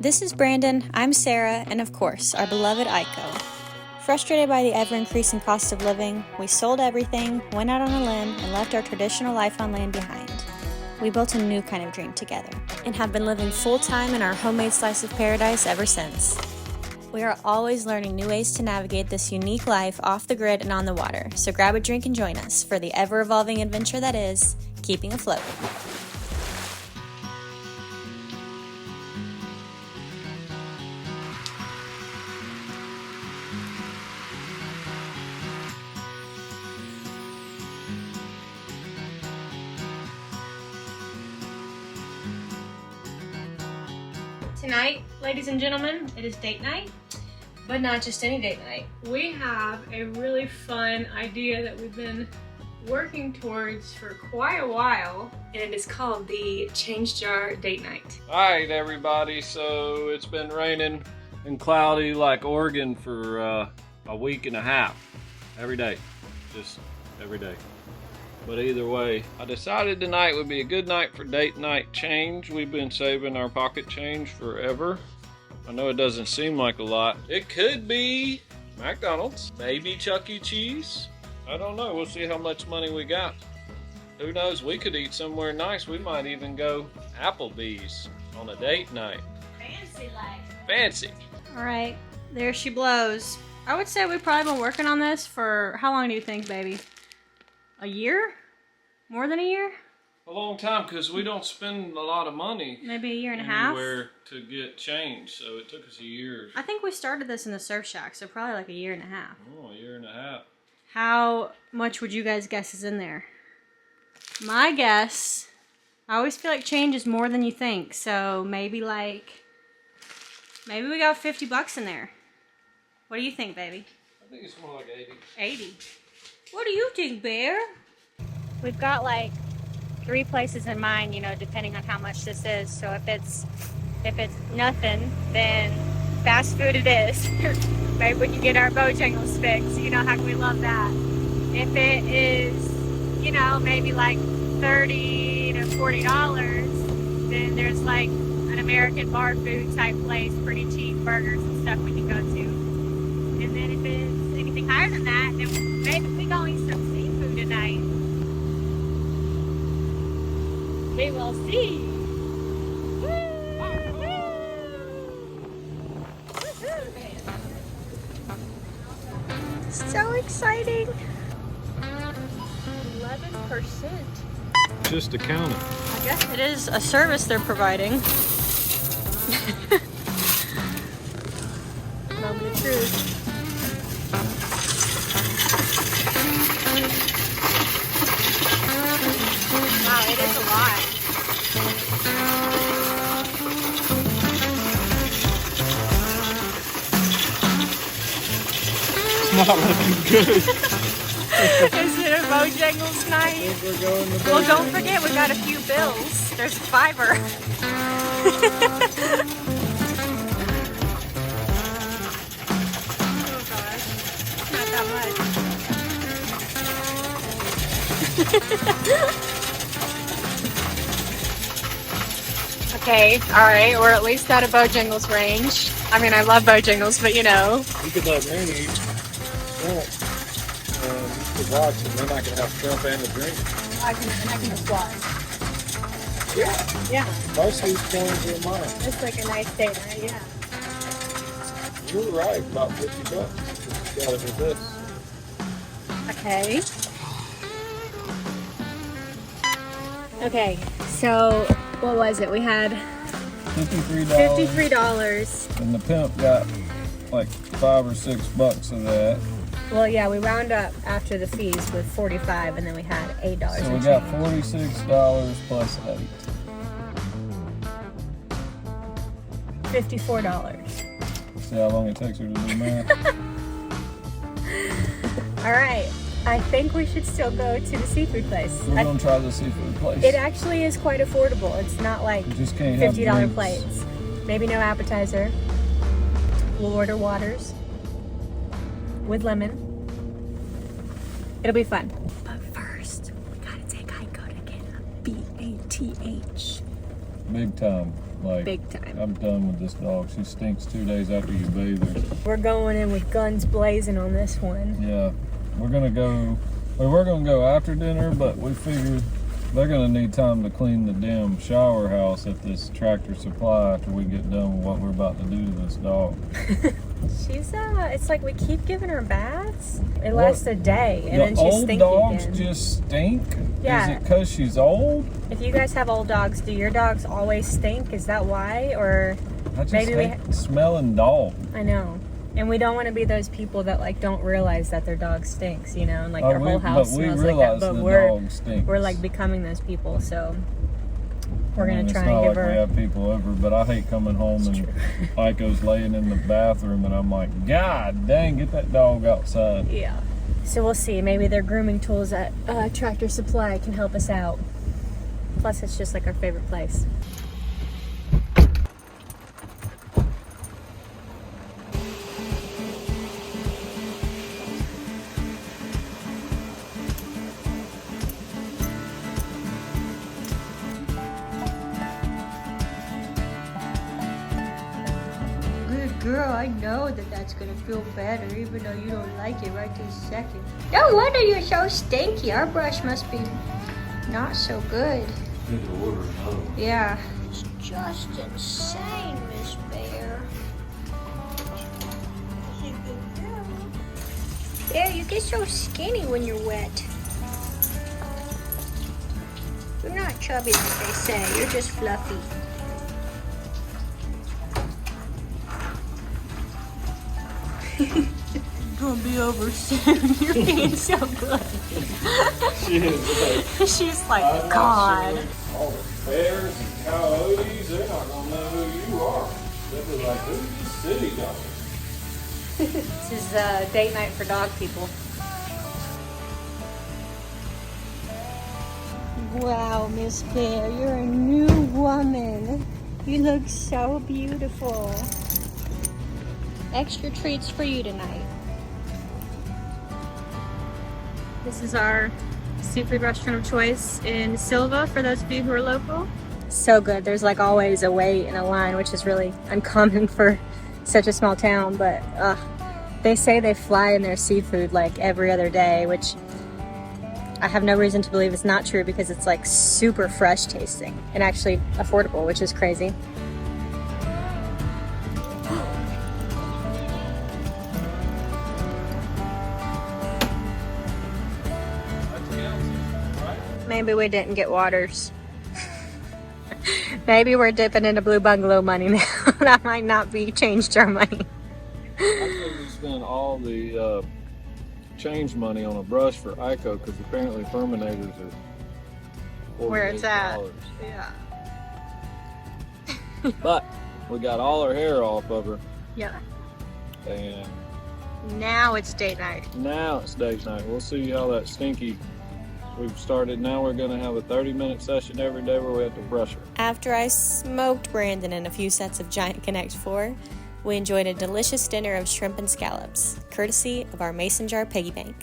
This is Brandon, I'm Sarah, and of course, our beloved Iiko. Frustrated by the ever-increasing cost of living, we sold everything, went out on a limb, and left our traditional life on land behind. We built a new kind of dream together, and have been living full-time in our homemade slice of paradise ever since. We are always learning new ways to navigate this unique life off the grid and on the water, so grab a drink and join us for the ever-evolving adventure that is Keeping Afloat. Tonight, ladies and gentlemen, it is date night, but not just any date night. We have a really fun idea that we've been working towards for quite a while, and it is called the Change Jar Date Night. Alright everybody, so it's been raining and cloudy like Oregon for a week and a half. Every day. Just every day. But either way, I decided tonight would be a good night for date night change. We've been saving our pocket change forever. I know it doesn't seem like a lot. It could be McDonald's, maybe Chuck E. Cheese. I don't know, we'll see how much money we got. Who knows, we could eat somewhere nice. We might even go Applebee's on a date night. Fancy life. Fancy. Alright, there she blows. I would say we've probably been working on this for, how long do you think, baby? A year? More than a year? A long time, because we don't spend a lot of money. Maybe a year and a half? Anywhere to get change, so it took us a year. I think we started this in the surf shack, so probably like a year and a half. Oh, a year and a half. How much would you guys guess is in there? My guess, I always feel like change is more than you think, so maybe we got 50 bucks in there. What do you think, baby? I think it's more like 80. 80. What do you think, Bear? We've got like 3 places in mind, you know, depending on how much this is. So if it's nothing, then fast food it is. Maybe we can get our Bojangles fix. You know how we love that. If it is, you know, maybe like $30 to $40, then there's like an American bar food type place, pretty cheap burgers and stuff we can go to. And then if it's anything higher than that, then maybe we go eat some seafood tonight. We will see. So exciting. 11%. Just to count it. I guess it is a service they're providing. Moment of truth. Wow, it is a lot. It's not looking good. Is it a Bojangles night? Well, don't forget we got a few bills. There's a fiver. Oh gosh, not that much. Okay, alright, we're at least out of Bojangles range. I mean, I love Bojangles, but you know. You could let Randy eat shrimp, and you could watch, and then I could have shrimp and a drink. I can just watch. Yeah. Most of these coins are mine. It's like a nice date night, yeah. You're right, about 50 bucks. You gotta do this. Okay. Okay, so what was it? We had $53. And the pimp got like $5 or $6 of that. Well, yeah, we round up after the fees with 45, and then we had $8. So we got $46 plus 8. $54. See how long it takes her to do math. All right. I think we should still go to the seafood place. We're gonna try the seafood place. It actually is quite affordable. It's not like just can't have $50 drinks. plates. Maybe no appetizer. We'll order waters with lemon. It'll be fun. But first, we gotta take Iiko to get a BATH. Big time. Like, big time. I'm done with this dog. She stinks 2 days after you bathe her. We're going in with guns blazing on this one. Yeah, we're gonna go. Well, we're gonna go after dinner, but we figured they're gonna need time to clean the damn shower house at this Tractor Supply after we get done with what we're about to do to this dog. She's it's like we keep giving her baths. It lasts a day and then she's old stinky dogs again. just stink? Yeah. Is it because she's old? If you guys have old dogs, do your dogs always stink? Is that why? Or I just maybe hate smelling dog. I know. And we don't want to be those people that like don't realize that their dog stinks, you know, and like their whole house smells like that. But we're like becoming those people, so we're gonna try and give her. We have people over, but I hate coming home and Iiko's laying in the bathroom, and I'm like, God dang, get that dog outside. Yeah. So we'll see. Maybe their grooming tools at Tractor Supply can help us out. Plus, it's just like our favorite place. Girl, I know that that's gonna feel better, even though you don't like it right this second. No wonder you're so stinky. Our brush must be not so good. Good to order another one. Yeah. It's just insane, Miss Bear. Yeah, you get so skinny when you're wet. You're not chubby like they say. You're just fluffy. It's gonna be over soon. You're being so good. She is like, She's like, I'm God. not sure all the bears and coyotes, they're not gonna know who you are. They'll be like, who's this city dog? This is date night for dog people. Wow, Miss Bear, you're a new woman. You look so beautiful. Extra treats for you tonight. This is our seafood restaurant of choice in Silva for those of you who are local. So good. There's like always a wait and a line, which is really uncommon for such a small town, but they say they fly in their seafood like every other day, which I have no reason to believe it's not true because it's like super fresh tasting and actually affordable, which is crazy. Maybe we didn't get waters. Maybe we're dipping into Blue Bungalow money now. That might not be changed our money. I think we spent all the change money on a brush for Iiko because apparently Furminators are $48. Where it's at. Yeah. But we got all her hair off of her, Yeah. and Now it's date night. now it's date night. We'll see how that stinky. We've started. Now we're going to have a 30-minute session every day where we have to brush her. After I smoked Brandon in a few sets of Giant Connect 4, we enjoyed a delicious dinner of shrimp and scallops, courtesy of our mason jar piggy bank.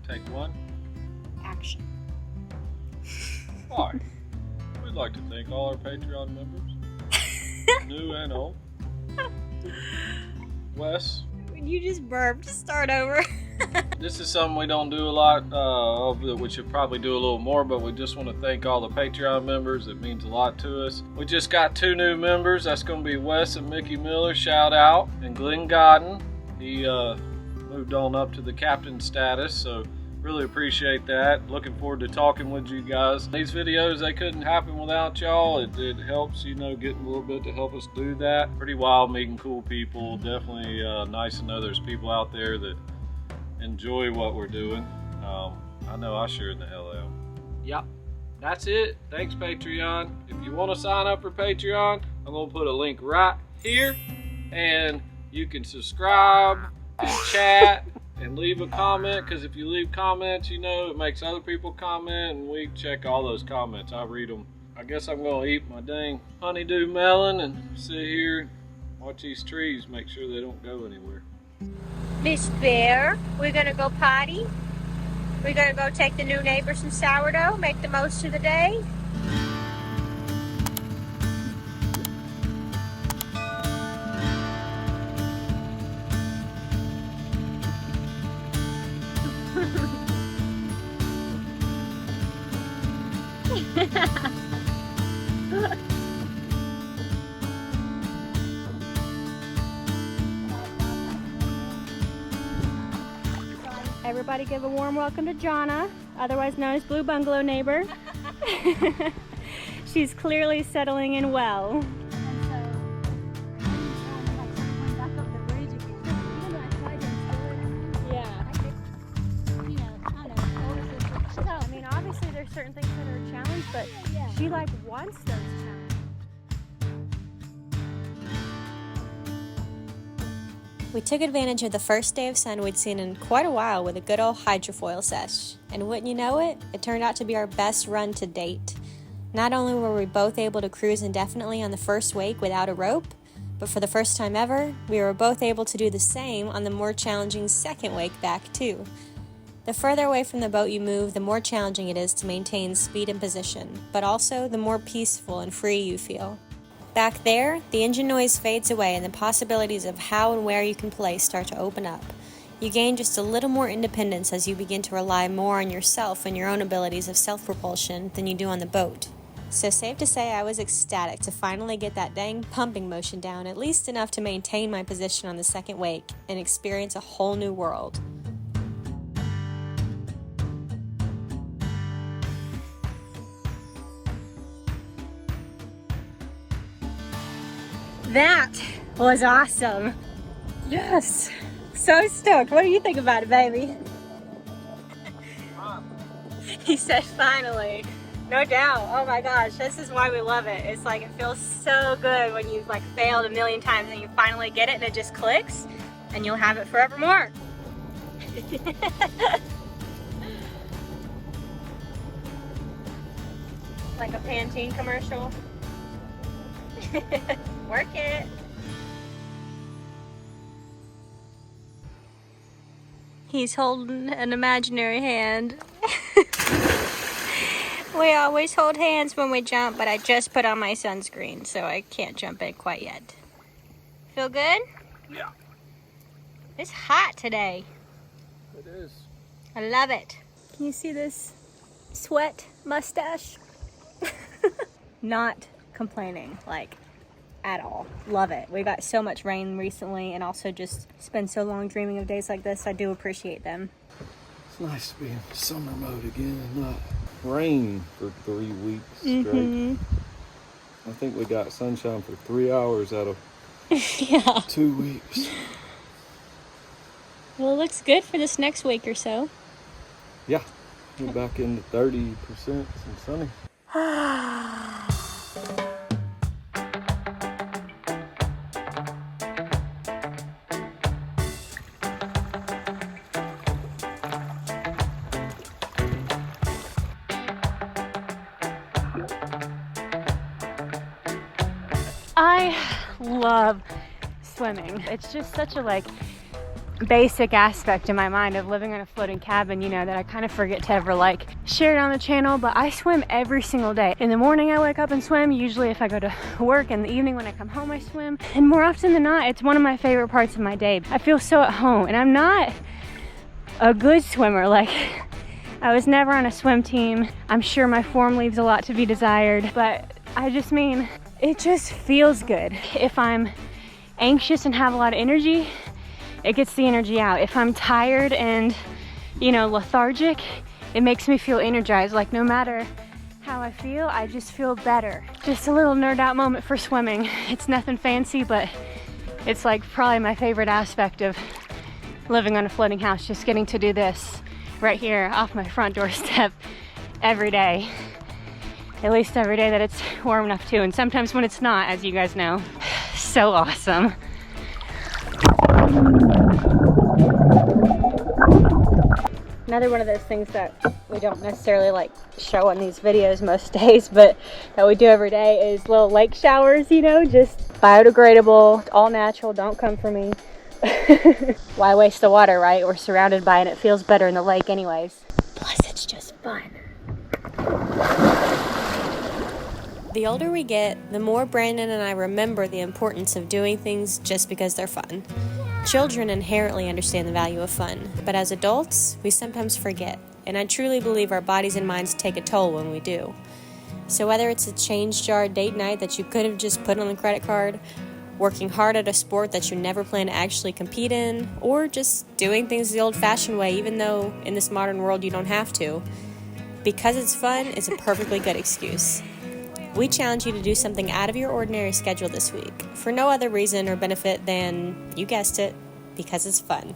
Take one. Action. Hi. We'd like to thank all our Patreon members, new and old. Wes. You just burped. Start over. This is something we don't do a lot of, that we should probably do a little more, but we just want to thank all the Patreon members. It means a lot to us. We just got 2 new members. That's going to be Wes and Mickey Miller, shout out, and Glenn Godden. He moved on up to the captain status, so really appreciate that. Looking forward to talking with you guys. These videos, they couldn't happen without y'all. It helps, you know, getting a little bit to help us do that. Pretty wild meeting cool people. Definitely nice to know there's people out there that enjoy what we're doing. I know I sure in the hell am. Yep, that's it. Thanks, Patreon. If you want to sign up for Patreon, I'm going to put a link right here, and you can subscribe and chat and leave a comment, because if you leave comments, you know, it makes other people comment, and we check all those comments. I read them. I guess I'm going to eat my dang honeydew melon and sit here and watch these trees, make sure they don't go anywhere. Miss Bear, we're gonna go potty. We're gonna go take the new neighbor some sourdough, make the most of the day. Everybody give a warm welcome to Jonna, otherwise known as Blue Bungalow Neighbor. She's clearly settling in well. Yeah. I mean, obviously there's certain things that are a challenge, but she like wants those challenges. We took advantage of the first day of sun we'd seen in quite a while with a good old hydrofoil sesh, and wouldn't you know it, it turned out to be our best run to date. Not only were we both able to cruise indefinitely on the first wake without a rope, but for the first time ever, we were both able to do the same on the more challenging second wake back too. The further away from the boat you move, the more challenging it is to maintain speed and position, but also the more peaceful and free you feel. Back there, the engine noise fades away and the possibilities of how and where you can play start to open up. You gain just a little more independence as you begin to rely more on yourself and your own abilities of self-propulsion than you do on the boat. So safe to say I was ecstatic to finally get that dang pumping motion down, at least enough to maintain my position on the second wake and experience a whole new world. That was awesome. Yes. So stoked. What do you think about it, baby? He said finally. No doubt. Oh my gosh, this is why we love it. It's like it feels so good when you've like failed a million times and you finally get it and it just clicks and you'll have it forevermore. Like a Pantene commercial. Work it. He's holding an imaginary hand. We always hold hands when we jump, but I just put on my sunscreen, so I can't jump in quite yet. Feel good? Yeah. It's hot today. It is. I love it. Can you see this sweat mustache? Not complaining, like, at all. Love it. We got so much rain recently and also just spent so long dreaming of days like this. I do appreciate them. It's nice to be in summer mode again and not rain for 3 weeks straight. I think we got sunshine for 3 hours out of Yeah. 2 weeks. Well, it looks good for this next week or so. Yeah, we're back into 30% and sunny. I love swimming. It's just such a like basic aspect in my mind of living on a floating cabin, you know, that I kind of forget to ever like share it on the channel, but I swim every single day. In the morning I wake up and swim, usually if I go to work. In the evening when I come home I swim, and more often than not it's one of my favorite parts of my day. I feel so at home, and I'm not a good swimmer. Like, I was never on a swim team. I'm sure my form leaves a lot to be desired, but I just mean it just feels good. If I'm anxious and have a lot of energy, it gets the energy out. If I'm tired and, you know, lethargic, it makes me feel energized. Like, no matter how I feel, I just feel better. Just a little nerd out moment for swimming. It's nothing fancy, but it's like probably my favorite aspect of living on a floating house, just getting to do this right here off my front doorstep every day. At least every day that it's warm enough too, and sometimes when it's not, as you guys know. So awesome. Another one of those things that we don't necessarily like show on these videos most days, but that we do every day is little lake showers, you know, just biodegradable, all natural, don't come for me. Why waste the water, right? We're surrounded by it. It feels better in the lake anyways. Plus, it's just fun. The older we get, the more Brandon and I remember the importance of doing things just because they're fun. Children inherently understand the value of fun, but as adults, we sometimes forget, and I truly believe our bodies and minds take a toll when we do. So whether it's a change jar date night that you could have just put on a credit card, working hard at a sport that you never plan to actually compete in, or just doing things the old-fashioned way even though in this modern world you don't have to, because it's fun is a perfectly good excuse. We challenge you to do something out of your ordinary schedule this week, for no other reason or benefit than, you guessed it, because it's fun.